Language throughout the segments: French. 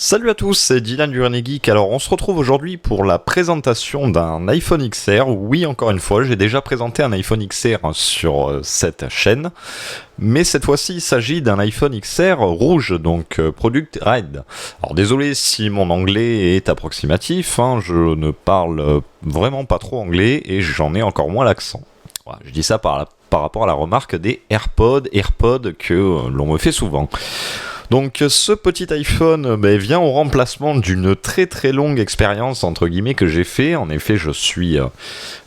Salut à tous, c'est Dylan du René Geek. Alors on se retrouve aujourd'hui pour la présentation d'un iPhone XR. Oui, encore une fois, j'ai déjà présenté un iPhone XR sur cette chaîne, mais cette fois-ci il s'agit d'un iPhone XR rouge, donc Product Red. Alors désolé si mon anglais est approximatif, je ne parle vraiment pas trop anglais et j'en ai encore moins l'accent. Voilà, je dis ça par rapport à la remarque des AirPods que l'on me fait souvent. Donc ce petit iPhone vient au remplacement d'une très très longue expérience entre guillemets que j'ai fait. En effet, je suis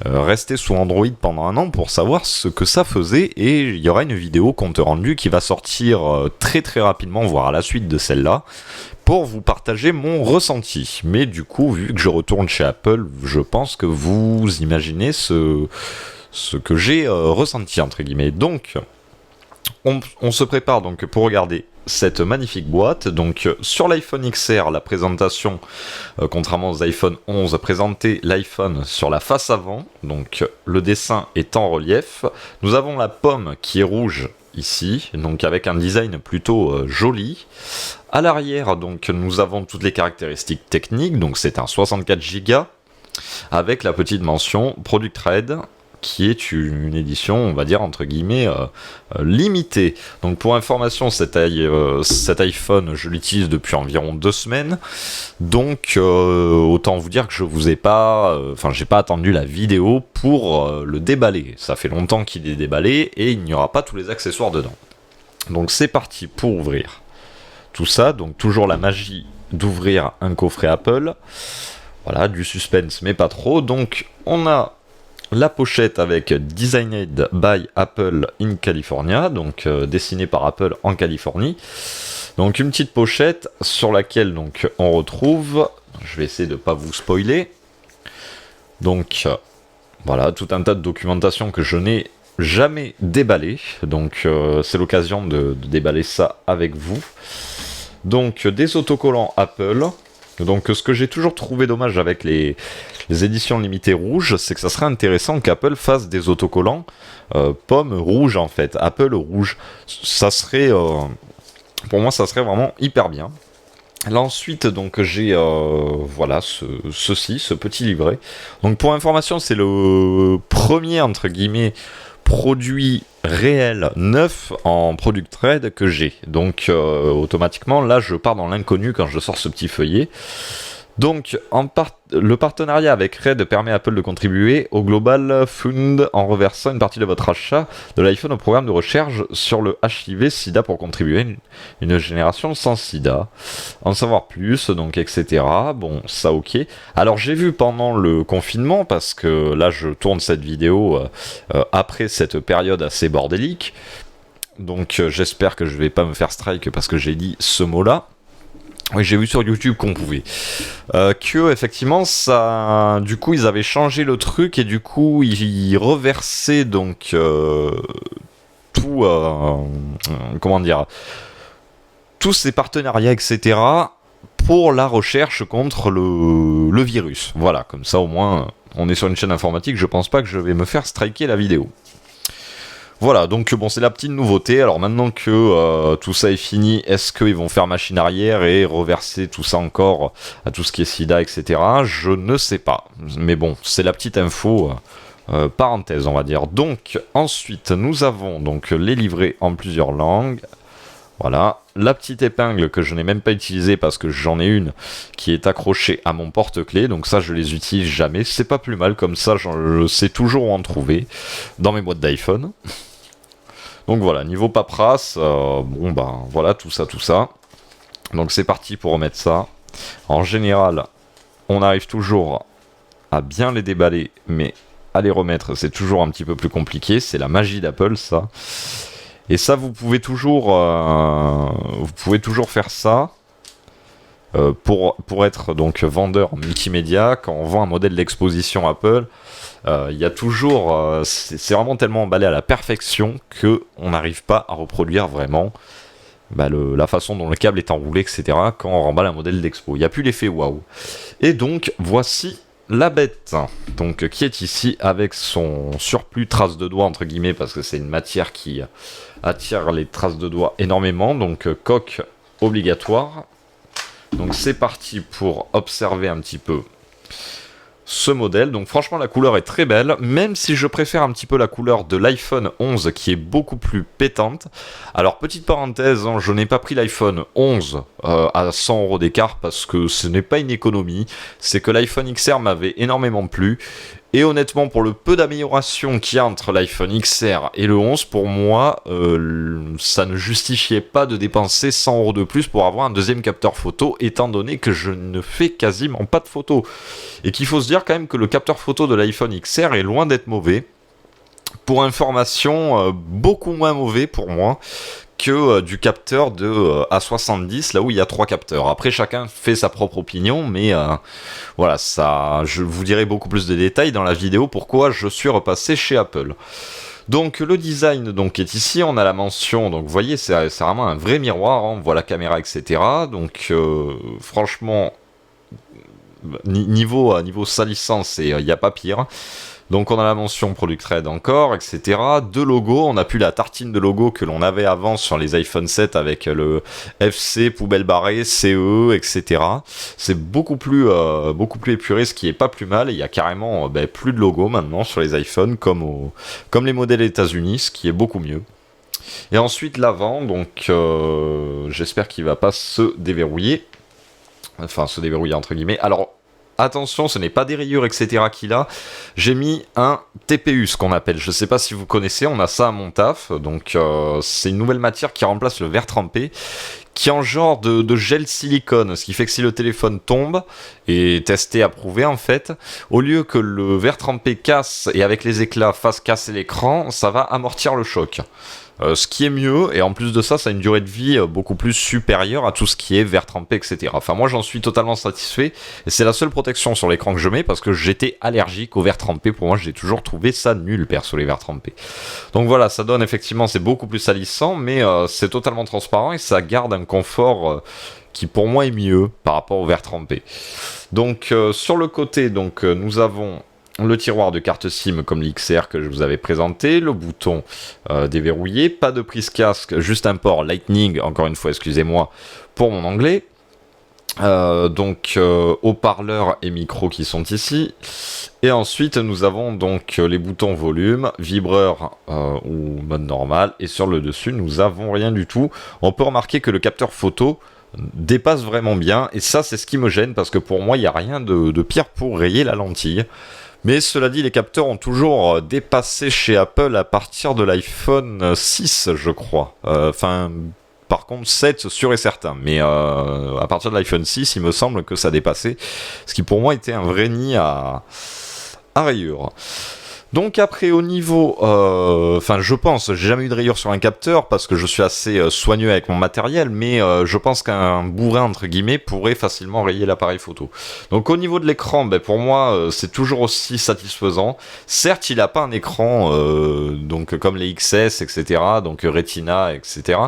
resté sous Android pendant un an pour savoir ce que ça faisait, et il y aura une vidéo compte rendu qui va sortir très très rapidement, voire à la suite de celle-là, pour vous partager mon ressenti. Mais du coup, vu que je retourne chez Apple, je pense que vous imaginez ce que j'ai ressenti entre guillemets. Donc on se prépare donc pour regarder cette magnifique boîte. Donc sur l'iPhone XR, la présentation, contrairement aux iPhone 11, présentait l'iPhone sur la face avant, donc le dessin est en relief. Nous avons la pomme qui est rouge ici, donc avec un design plutôt joli. À l'arrière, donc nous avons toutes les caractéristiques techniques, donc c'est un 64 Go avec la petite mention Product Red, qui est une édition, on va dire, entre guillemets, limitée. Donc pour information, cet iPhone, je l'utilise depuis environ 2 semaines. Donc autant vous dire que je vous ai pas... j'ai pas attendu la vidéo pour le déballer. Ça fait longtemps qu'il est déballé et il n'y aura pas tous les accessoires dedans. Donc c'est parti pour ouvrir tout ça. Donc toujours la magie d'ouvrir un coffret Apple. Voilà, du suspense, mais pas trop. Donc on a la pochette avec Designed by Apple in California, donc dessinée par Apple en Californie. Donc une petite pochette sur laquelle donc on retrouve, je vais essayer de ne pas vous spoiler, donc voilà, tout un tas de documentation que je n'ai jamais déballé, donc c'est l'occasion de déballer ça avec vous. Donc des autocollants Apple. Donc ce que j'ai toujours trouvé dommage avec les éditions limitées rouges, c'est que ça serait intéressant qu'Apple fasse des autocollants pomme rouge en fait, Apple rouge. Ça serait, pour moi, ça serait vraiment hyper bien. Là ensuite, donc j'ai voilà ce petit livret. Donc pour information, c'est le premier entre guillemets produit réel neuf en Product Red que j'ai. Donc automatiquement là je pars dans l'inconnu quand je sors ce petit feuillet. Donc le partenariat avec Red permet à Apple de contribuer au Global Fund en reversant une partie de votre achat de l'iPhone au programme de recherche sur le HIV SIDA pour contribuer à une génération sans SIDA. En savoir plus, donc etc. Bon, ça ok. Alors j'ai vu pendant le confinement, parce que là je tourne cette vidéo après cette période assez bordélique, donc j'espère que je vais pas me faire strike parce que j'ai dit ce mot-là. Oui, j'ai vu sur YouTube qu'on pouvait. Que effectivement, ça, du coup, ils avaient changé le truc et du coup, ils reversaient donc tout, comment dire, tous ces partenariats, etc. pour la recherche contre le virus. Voilà, comme ça au moins, on est sur une chaîne informatique. Je pense pas que je vais me faire striker la vidéo. Voilà, donc bon, c'est la petite nouveauté. Alors maintenant que tout ça est fini, est-ce qu'ils vont faire machine arrière et reverser tout ça encore à tout ce qui est SIDA, etc. Je ne sais pas. Mais bon, c'est la petite info, parenthèse, on va dire. Donc, ensuite, nous avons donc les livrets en plusieurs langues. Voilà, la petite épingle que je n'ai même pas utilisée parce que j'en ai une qui est accrochée à mon porte-clés. Donc ça, je les utilise jamais. C'est pas plus mal, comme ça, je sais toujours où en trouver dans mes boîtes d'iPhone. Donc voilà, niveau paperasse, voilà, tout ça. Donc c'est parti pour remettre ça. En général, on arrive toujours à bien les déballer, mais à les remettre, c'est toujours un petit peu plus compliqué. C'est la magie d'Apple, ça. Et ça, vous pouvez toujours faire ça pour être donc vendeur multimédia. Quand on vend un modèle d'exposition Apple, il y a toujours, c'est vraiment tellement emballé à la perfection que on n'arrive pas à reproduire vraiment la façon dont le câble est enroulé, etc. quand on remballe un modèle d'expo. Il n'y a plus l'effet waouh. Et donc voici la bête, donc qui est ici avec son surplus traces de doigts entre guillemets, parce que c'est une matière qui attire les traces de doigts énormément. Donc coque obligatoire. Donc c'est parti pour observer un petit peu ce modèle. Donc franchement la couleur est très belle, même si je préfère un petit peu la couleur de l'iPhone 11 qui est beaucoup plus pétante. Alors petite parenthèse, hein, je n'ai pas pris l'iPhone 11 à 100€ d'écart parce que ce n'est pas une économie, c'est que l'iPhone XR m'avait énormément plu. Et honnêtement, pour le peu d'amélioration qu'il y a entre l'iPhone XR et le 11, pour moi, ça ne justifiait pas de dépenser 100€ de plus pour avoir un deuxième capteur photo, étant donné que je ne fais quasiment pas de photos. Et qu'il faut se dire quand même que le capteur photo de l'iPhone XR est loin d'être mauvais. Pour information, beaucoup moins mauvais pour moi que du capteur de A70, là où il y a 3 capteurs. Après, chacun fait sa propre opinion, mais voilà, ça, je vous dirai beaucoup plus de détails dans la vidéo pourquoi je suis repassé chez Apple. Donc le design donc est ici, on a la mention, donc vous voyez c'est vraiment un vrai miroir, hein, on voit la caméra, etc. Donc franchement, niveau salissance, il n'y a pas pire. Donc on a la mention Product Red encore, etc. Deux logos, on a plus la tartine de logos que l'on avait avant sur les iPhone 7 avec le FC, poubelle barrée, CE, etc. C'est beaucoup plus épuré, ce qui est pas plus mal. Il y a carrément plus de logos maintenant sur les iPhones comme les modèles États-Unis, ce qui est beaucoup mieux. Et ensuite l'avant, donc j'espère qu'il va pas se déverrouiller. Enfin se déverrouiller entre guillemets. Alors attention, ce n'est pas des rayures, etc. qu'il a. J'ai mis un TPU, ce qu'on appelle. Je ne sais pas si vous connaissez, on a ça à mon taf. Donc, c'est une nouvelle matière qui remplace le verre trempé, qui est en genre de gel silicone. Ce qui fait que si le téléphone tombe, et testé, approuvé en fait, au lieu que le verre trempé casse et avec les éclats fasse casser l'écran, ça va amortir le choc. Ce qui est mieux, et en plus de ça, ça a une durée de vie beaucoup plus supérieure à tout ce qui est verre trempé, etc. Enfin, moi, j'en suis totalement satisfait, et c'est la seule protection sur l'écran que je mets, parce que j'étais allergique au verre trempé. Pour moi, j'ai toujours trouvé ça nul, perso, les verres trempés. Donc voilà, ça donne effectivement, c'est beaucoup plus salissant, mais c'est totalement transparent, et ça garde un confort qui, pour moi, est mieux par rapport au verre trempé. Donc, sur le côté, donc, nous avons le tiroir de carte SIM comme l'XR que je vous avais présenté, le bouton déverrouillé, pas de prise casque, juste un port Lightning, encore une fois, excusez-moi, pour mon anglais. Donc haut-parleurs et micro qui sont ici. Et ensuite, nous avons donc les boutons volume, vibreur ou mode normal. Et sur le dessus, nous avons rien du tout. On peut remarquer que le capteur photo dépasse vraiment bien. Et ça, c'est ce qui me gêne parce que pour moi, il n'y a rien de pire pour rayer la lentille. Mais cela dit, les capteurs ont toujours dépassé chez Apple à partir de l'iPhone 6, je crois. Par contre, 7, sûr et certain. Mais à partir de l'iPhone 6, il me semble que ça dépassait. Ce qui pour moi était un vrai nid à rayures. Donc après au niveau, je pense, j'ai jamais eu de rayures sur un capteur parce que je suis assez soigneux avec mon matériel, mais je pense qu'un bourrin entre guillemets pourrait facilement rayer l'appareil photo. Donc au niveau de l'écran, pour moi c'est toujours aussi satisfaisant. Certes, il n'a pas un écran donc comme les XS, etc. Donc Retina, etc.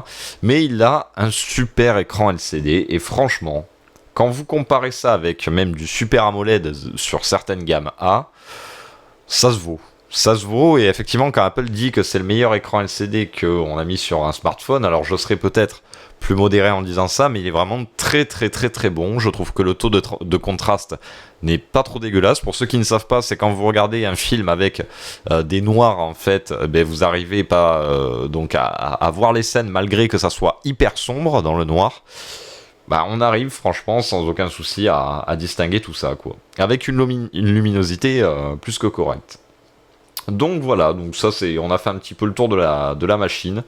Mais il a un super écran LCD et franchement, quand vous comparez ça avec même du Super AMOLED sur certaines gammes A, ça se vaut. Ça se vaut, et effectivement, quand Apple dit que c'est le meilleur écran LCD qu'on a mis sur un smartphone, alors je serais peut-être plus modéré en disant ça, mais il est vraiment très très très très bon. Je trouve que le taux de contraste n'est pas trop dégueulasse. Pour ceux qui ne savent pas, c'est quand vous regardez un film avec des noirs, en fait, vous arrivez pas donc à voir les scènes malgré que ça soit hyper sombre dans le noir. On arrive franchement sans aucun souci à distinguer tout ça, quoi. Avec une luminosité plus que correcte. Donc voilà, donc ça on a fait un petit peu le tour de la machine.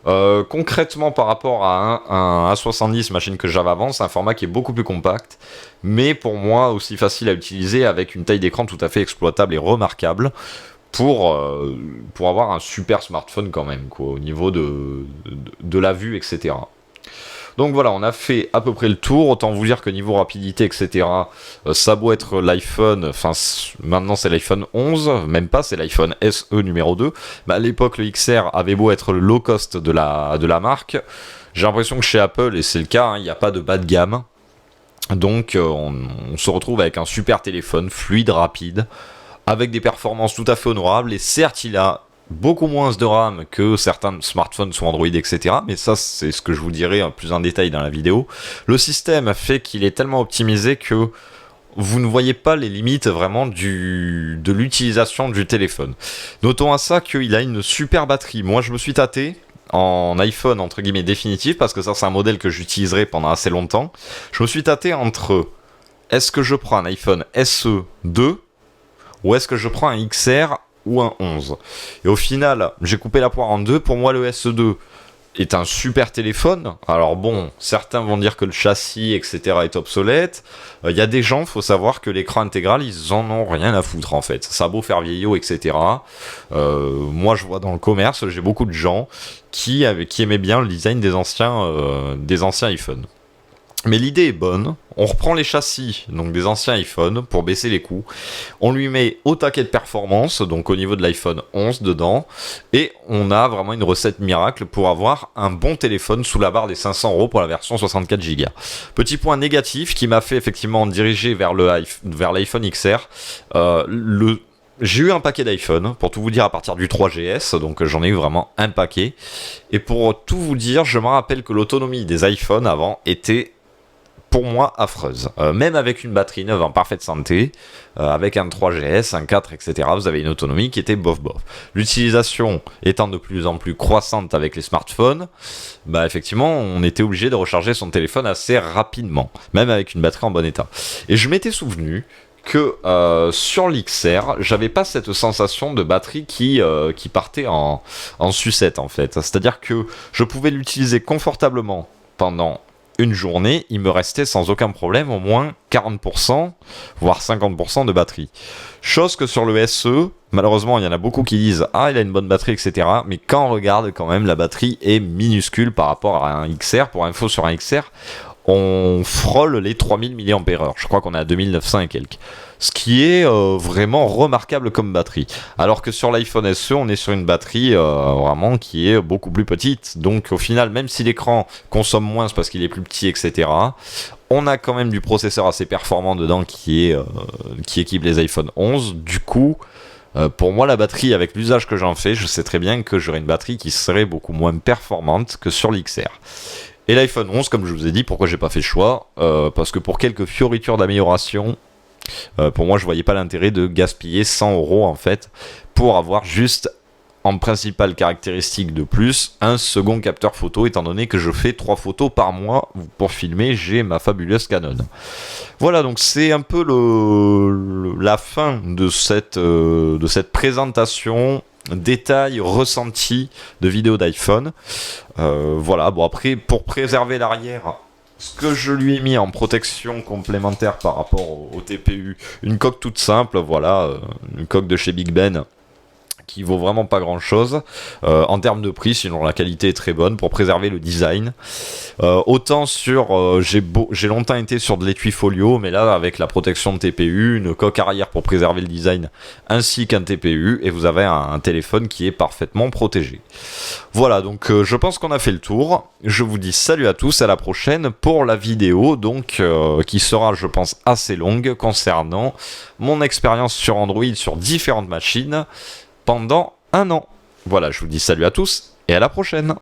Concrètement par rapport à un A70, machine que j'avais avant, c'est un format qui est beaucoup plus compact, mais pour moi aussi facile à utiliser avec une taille d'écran tout à fait exploitable et remarquable pour avoir un super smartphone quand même, quoi, au niveau de la vue, etc. Donc voilà, on a fait à peu près le tour. Autant vous dire que niveau rapidité, etc., ça a beau être l'iPhone, maintenant c'est l'iPhone 11, même pas, c'est l'iPhone SE numéro 2. À l'époque, le XR avait beau être le low cost de la marque. J'ai l'impression que chez Apple, et c'est le cas, il n'y a pas de bas de gamme. Donc on se retrouve avec un super téléphone, fluide, rapide, avec des performances tout à fait honorables. Et certes, il a beaucoup moins de RAM que certains smartphones sous Android, etc. Mais ça, c'est ce que je vous dirai plus en détail dans la vidéo. Le système fait qu'il est tellement optimisé que vous ne voyez pas les limites vraiment de l'utilisation du téléphone. Notons à ça qu'il a une super batterie. Moi, je me suis tâté en iPhone, entre guillemets, définitif, parce que ça, c'est un modèle que j'utiliserai pendant assez longtemps. Je me suis tâté entre, est-ce que je prends un iPhone SE 2 ou est-ce que je prends un XR ou un 11. Et au final, j'ai coupé la poire en deux. Pour moi, le SE2 est un super téléphone. Alors bon, certains vont dire que le châssis, etc. est obsolète. Il y a des gens, faut savoir que l'écran intégral, ils en ont rien à foutre en fait. Ça a beau faire vieillot, etc. Moi, je vois dans le commerce, j'ai beaucoup de gens qui aimaient bien le design des anciens iPhones. Mais l'idée est bonne, on reprend les châssis donc des anciens iPhones pour baisser les coûts, on lui met au taquet de performance, donc au niveau de l'iPhone 11 dedans, et on a vraiment une recette miracle pour avoir un bon téléphone sous la barre des 500 € pour la version 64 Go. Petit point négatif qui m'a fait effectivement diriger vers l'iPhone XR, j'ai eu un paquet d'iPhone, pour tout vous dire, à partir du 3GS, donc j'en ai eu vraiment un paquet. Et pour tout vous dire, je me rappelle que l'autonomie des iPhones avant était, pour moi, affreuse. Même avec une batterie neuve en parfaite santé, avec un 3GS, un 4, etc., vous avez une autonomie qui était bof-bof. L'utilisation étant de plus en plus croissante avec les smartphones, bah effectivement, on était obligé de recharger son téléphone assez rapidement, même avec une batterie en bon état. Et je m'étais souvenu que sur l'XR, j'avais pas cette sensation de batterie qui partait en sucette en fait. C'est-à-dire que je pouvais l'utiliser confortablement pendant une journée, il me restait sans aucun problème au moins 40%, voire 50% de batterie. Chose que sur le SE, malheureusement, il y en a beaucoup qui disent « Ah, il a une bonne batterie, etc. » Mais quand on regarde, quand même, la batterie est minuscule par rapport à un XR. Pour info, sur un XR, on frôle les 3000 mAh. Je crois qu'on est à 2900 et quelques. Ce qui est vraiment remarquable comme batterie. Alors que sur l'iPhone SE, on est sur une batterie vraiment qui est beaucoup plus petite. Donc au final, même si l'écran consomme moins parce qu'il est plus petit, etc., on a quand même du processeur assez performant dedans qui équipe les iPhone 11. Du coup, pour moi, la batterie, avec l'usage que j'en fais, je sais très bien que j'aurai une batterie qui serait beaucoup moins performante que sur l'XR. Et l'iPhone 11, comme je vous ai dit, pourquoi j'ai pas fait le choix parce que pour quelques fioritures d'amélioration, pour moi, je voyais pas l'intérêt de gaspiller 100 € en fait pour avoir juste en principale caractéristique de plus un second capteur photo, étant donné que je fais 3 photos par mois pour filmer. J'ai ma fabuleuse Canon. Voilà, donc c'est un peu la fin de cette présentation détails ressentis de vidéos d'iPhone. Voilà, bon après, pour préserver l'arrière, ce que je lui ai mis en protection complémentaire par rapport au TPU, une coque toute simple, voilà, une coque de chez Big Ben, qui vaut vraiment pas grand chose en termes de prix, sinon la qualité est très bonne pour préserver le design. Autant sur j'ai longtemps été sur de l'étui folio, mais là avec la protection de TPU, une coque arrière pour préserver le design ainsi qu'un TPU, et vous avez un téléphone qui est parfaitement protégé. Voilà, donc je pense qu'on a fait le tour. Je vous dis salut à tous, à la prochaine pour la vidéo donc qui sera, je pense, assez longue concernant mon expérience sur Android sur différentes machines pendant un an. Voilà, je vous dis salut à tous et à la prochaine.